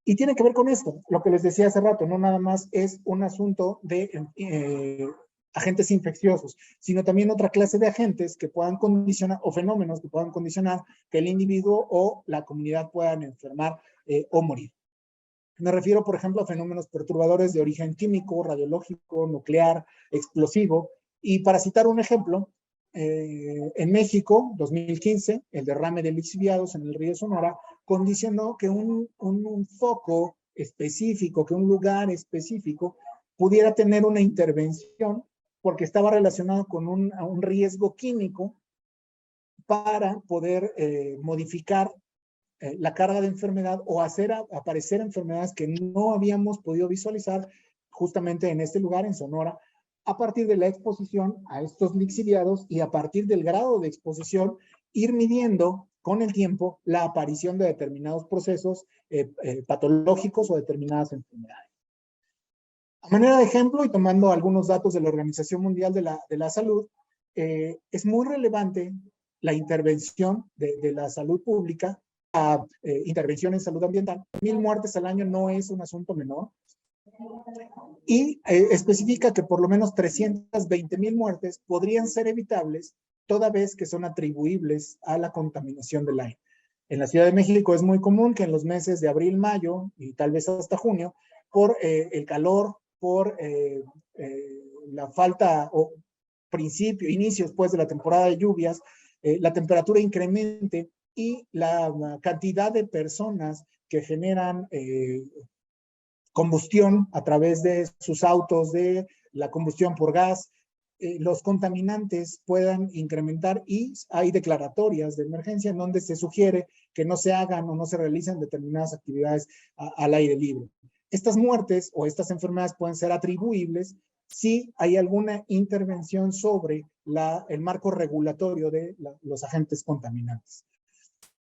Y tiene que ver con esto, lo que les decía hace rato, no nada más es un asunto de agentes infecciosos, sino también otra clase de agentes que puedan condicionar, o fenómenos que puedan condicionar que el individuo o la comunidad puedan enfermar o morir. Me refiero, por ejemplo, a fenómenos perturbadores de origen químico, radiológico, nuclear, explosivo. Y para citar un ejemplo, en México, 2015, el derrame de lixiviados en el río Sonora condicionó que un foco específico, que un lugar específico pudiera tener una intervención porque estaba relacionado con un riesgo químico para poder modificar la carga de enfermedad o hacer aparecer enfermedades que no habíamos podido visualizar justamente en este lugar, en Sonora, a partir de la exposición a estos lixiviados y a partir del grado de exposición, ir midiendo con el tiempo la aparición de determinados procesos patológicos o determinadas enfermedades. A manera de ejemplo, y tomando algunos datos de la Organización Mundial de la Salud, es muy relevante la intervención de la salud pública, intervención en salud ambiental. 1,000 muertes al año no es un asunto menor. Y especifica que por lo menos 320,000 muertes podrían ser evitables toda vez que son atribuibles a la contaminación del aire. En la Ciudad de México es muy común que en los meses de abril, mayo y tal vez hasta junio, por el calor, por la falta o inicios pues, de la temporada de lluvias, la temperatura incremente y la cantidad de personas que generan combustión a través de sus autos, de la combustión por gas, los contaminantes puedan incrementar y hay declaratorias de emergencia en donde se sugiere que no se hagan o no se realicen determinadas actividades al aire libre. Estas muertes o estas enfermedades pueden ser atribuibles si hay alguna intervención sobre el marco regulatorio de los agentes contaminantes.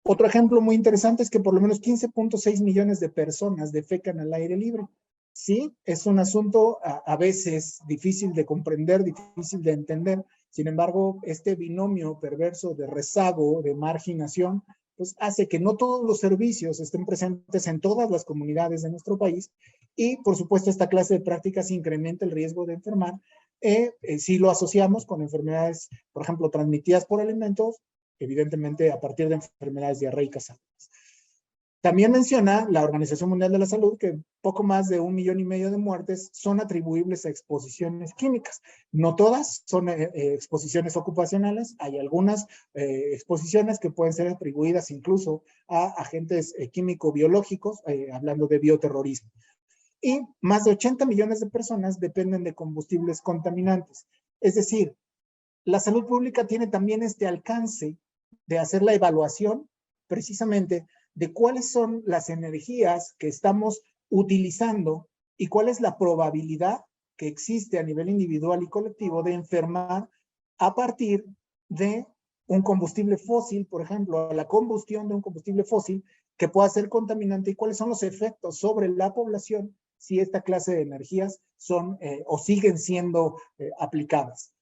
Otro ejemplo muy interesante es que por lo menos 15.6 millones de personas defecan al aire libre. Sí, es un asunto a veces difícil de comprender, difícil de entender. Sin embargo, este binomio perverso de rezago, de marginación, pues hace que no todos los servicios estén presentes en todas las comunidades de nuestro país y, por supuesto, esta clase de prácticas incrementa el riesgo de enfermar si lo asociamos con enfermedades, por ejemplo, transmitidas por alimentos, evidentemente a partir de enfermedades diarreicas agudas. También menciona la Organización Mundial de la Salud que poco más de 1,5 millones de muertes son atribuibles a exposiciones químicas. No todas son exposiciones ocupacionales, hay algunas exposiciones que pueden ser atribuidas incluso a agentes químico-biológicos, hablando de bioterrorismo. Y más de 80 millones de personas dependen de combustibles contaminantes. Es decir, la salud pública tiene también este alcance de hacer la evaluación precisamente de cuáles son las energías que estamos utilizando y cuál es la probabilidad que existe a nivel individual y colectivo de enfermar a partir de un combustible fósil, por ejemplo, la combustión de un combustible fósil que pueda ser contaminante y cuáles son los efectos sobre la población si esta clase de energías son o siguen siendo aplicadas.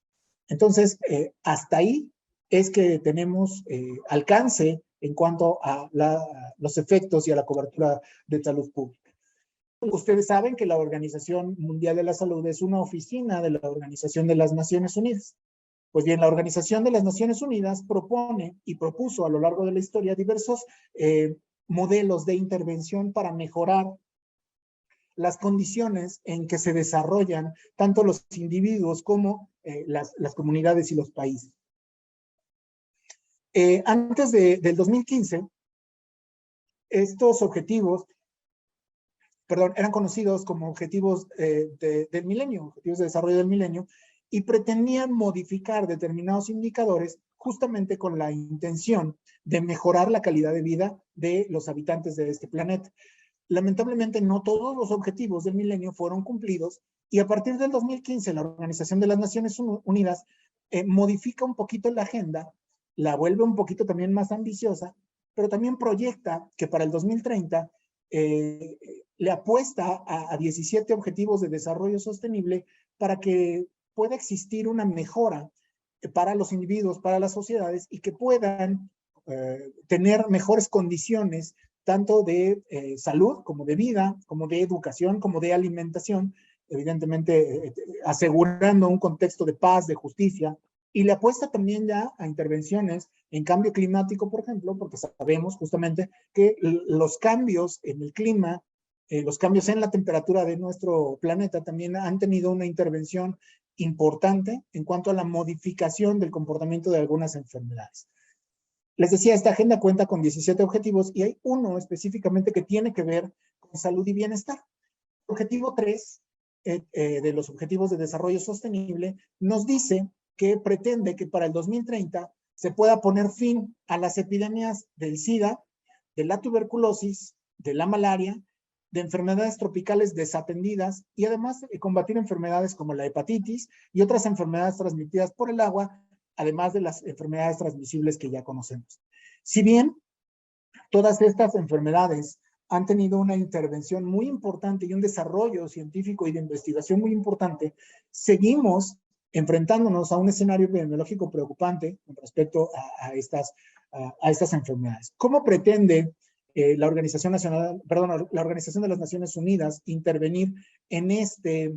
Entonces, hasta ahí es que tenemos alcance en cuanto a los efectos y a la cobertura de salud pública. Ustedes saben que la Organización Mundial de la Salud es una oficina de la Organización de las Naciones Unidas. Pues bien, la Organización de las Naciones Unidas propone y propuso a lo largo de la historia diversos modelos de intervención para mejorar las condiciones en que se desarrollan tanto los individuos como las comunidades y los países. Antes del 2015, estos objetivos, eran conocidos como objetivos del milenio, objetivos de desarrollo del milenio, y pretendían modificar determinados indicadores justamente con la intención de mejorar la calidad de vida de los habitantes de este planeta. Lamentablemente, no todos los objetivos del milenio fueron cumplidos y a partir del 2015 la Organización de las Naciones Unidas modifica un poquito la agenda, la vuelve un poquito también más ambiciosa, pero también proyecta que para el 2030 le apuesta a 17 objetivos de desarrollo sostenible para que pueda existir una mejora para los individuos, para las sociedades y que puedan tener mejores condiciones tanto de salud como de vida, como de educación, como de alimentación, evidentemente asegurando un contexto de paz, de justicia, y le apuesta también ya a intervenciones en cambio climático, por ejemplo, porque sabemos justamente que los cambios en el clima, los cambios en la temperatura de nuestro planeta también han tenido una intervención importante en cuanto a la modificación del comportamiento de algunas enfermedades. Les decía, esta agenda cuenta con 17 objetivos y hay uno específicamente que tiene que ver con salud y bienestar. Objetivo 3 de los Objetivos de Desarrollo Sostenible nos dice que pretende que para el 2030 se pueda poner fin a las epidemias del SIDA, de la tuberculosis, de la malaria, de enfermedades tropicales desatendidas y además combatir enfermedades como la hepatitis y otras enfermedades transmitidas por el agua, además de las enfermedades transmisibles que ya conocemos. Si bien todas estas enfermedades han tenido una intervención muy importante y un desarrollo científico y de investigación muy importante, seguimos enfrentándonos a un escenario epidemiológico preocupante con respecto a estas enfermedades. ¿Cómo pretende la Organización de las Naciones Unidas intervenir en este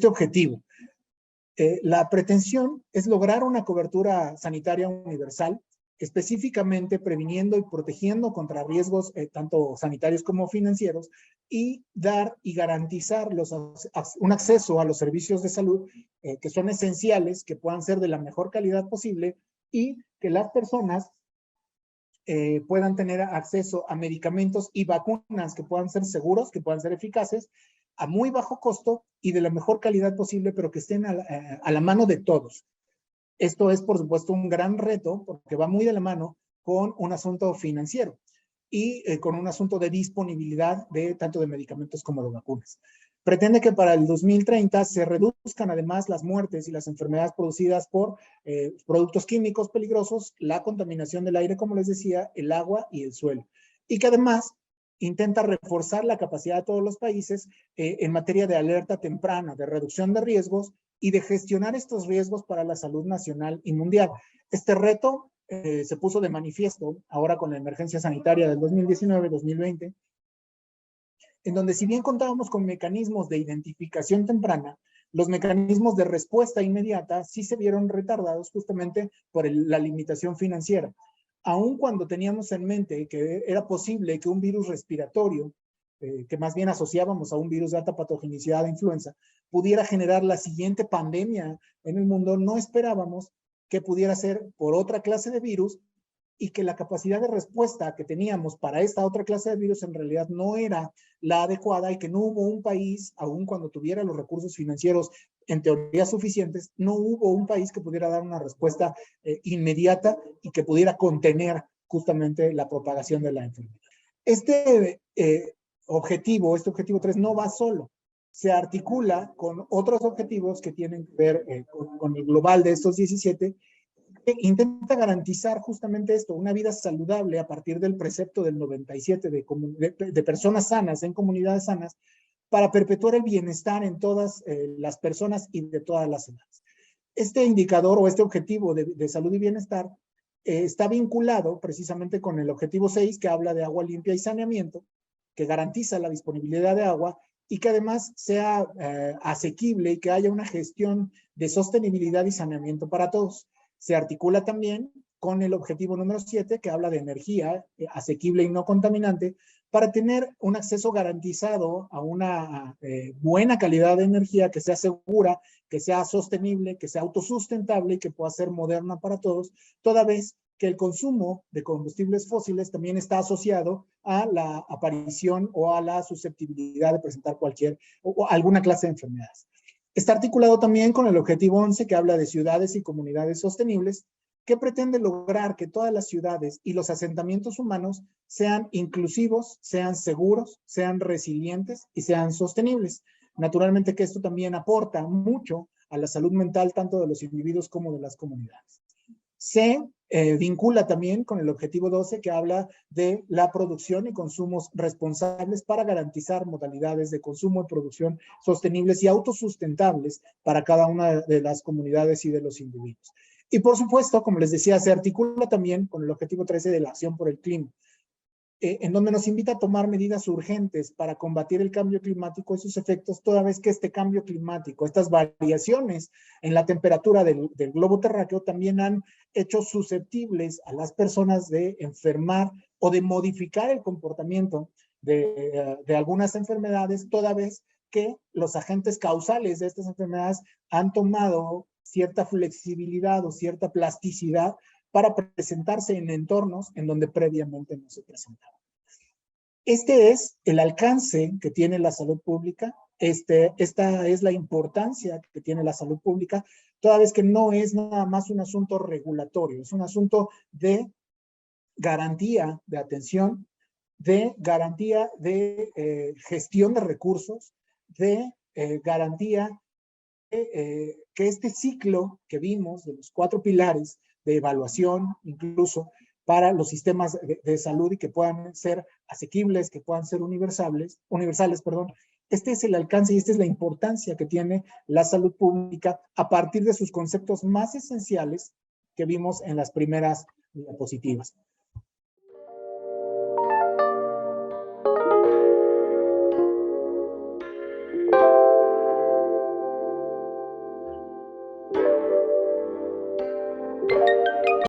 objetivo? La pretensión es lograr una cobertura sanitaria universal, específicamente previniendo y protegiendo contra riesgos tanto sanitarios como financieros, y dar y garantizar un acceso a los servicios de salud que son esenciales, que puedan ser de la mejor calidad posible y que las personas puedan tener acceso a medicamentos y vacunas que puedan ser seguros, que puedan ser eficaces, a muy bajo costo y de la mejor calidad posible, pero que estén a la mano de todos. Esto es, por supuesto, un gran reto porque va muy de la mano con un asunto financiero y con un asunto de disponibilidad de tanto de medicamentos como de vacunas. Pretende que para el 2030 se reduzcan además las muertes y las enfermedades producidas por productos químicos peligrosos, la contaminación del aire, como les decía, el agua y el suelo. Y que además intenta reforzar la capacidad de todos los países en materia de alerta temprana, de reducción de riesgos y de gestionar estos riesgos para la salud nacional y mundial. Este reto se puso de manifiesto ahora con la emergencia sanitaria del 2019-2020, en donde si bien contábamos con mecanismos de identificación temprana, los mecanismos de respuesta inmediata sí se vieron retardados justamente por la limitación financiera. Aun cuando teníamos en mente que era posible que un virus respiratorio, que más bien asociábamos a un virus de alta patogenicidad de influenza, pudiera generar la siguiente pandemia en el mundo, no esperábamos que pudiera ser por otra clase de virus y que la capacidad de respuesta que teníamos para esta otra clase de virus en realidad no era la adecuada y que no hubo un país, aun cuando tuviera los recursos financieros en teoría suficientes, no hubo un país que pudiera dar una respuesta inmediata y que pudiera contener justamente la propagación de la enfermedad. Este objetivo 3, no va solo. Se articula con otros objetivos que tienen que ver con el global de estos 17, que intenta garantizar justamente esto, una vida saludable a partir del precepto del 97 de personas sanas en comunidades sanas, para perpetuar el bienestar en todas las personas y de todas las edades. Este indicador o este objetivo de salud y bienestar está vinculado precisamente con el objetivo 6, que habla de agua limpia y saneamiento, que garantiza la disponibilidad de agua y que además sea asequible y que haya una gestión de sostenibilidad y saneamiento para todos. Se articula también con el objetivo número 7, que habla de energía asequible y no contaminante, para tener un acceso garantizado a una buena calidad de energía que sea segura, que sea sostenible, que sea autosustentable y que pueda ser moderna para todos, toda vez que el consumo de combustibles fósiles también está asociado a la aparición o a la susceptibilidad de presentar cualquier o alguna clase de enfermedades. Está articulado también con el objetivo 11, que habla de ciudades y comunidades sostenibles, que pretende lograr que todas las ciudades y los asentamientos humanos sean inclusivos, sean seguros, sean resilientes y sean sostenibles. Naturalmente que esto también aporta mucho a la salud mental tanto de los individuos como de las comunidades. Se vincula también con el objetivo 12, que habla de la producción y consumos responsables para garantizar modalidades de consumo y producción sostenibles y autosustentables para cada una de las comunidades y de los individuos. Y por supuesto, como les decía, se articula también con el objetivo 13 de la acción por el clima. en donde nos invita a tomar medidas urgentes para combatir el cambio climático y sus efectos, toda vez que este cambio climático, estas variaciones en la temperatura del globo terráqueo también han hecho susceptibles a las personas de enfermar o de modificar el comportamiento de algunas enfermedades, toda vez que los agentes causales de estas enfermedades han tomado cierta flexibilidad o cierta plasticidad para presentarse en entornos en donde previamente no se presentaban. Este es el alcance que tiene la salud pública, esta es la importancia que tiene la salud pública, toda vez que no es nada más un asunto regulatorio, es un asunto de garantía de atención, de garantía de gestión de recursos, de garantía de que este ciclo que vimos de los 4 pilares de evaluación, incluso para los sistemas de salud y que puedan ser asequibles, que puedan ser universales, este es el alcance y esta es la importancia que tiene la salud pública a partir de sus conceptos más esenciales que vimos en las primeras diapositivas.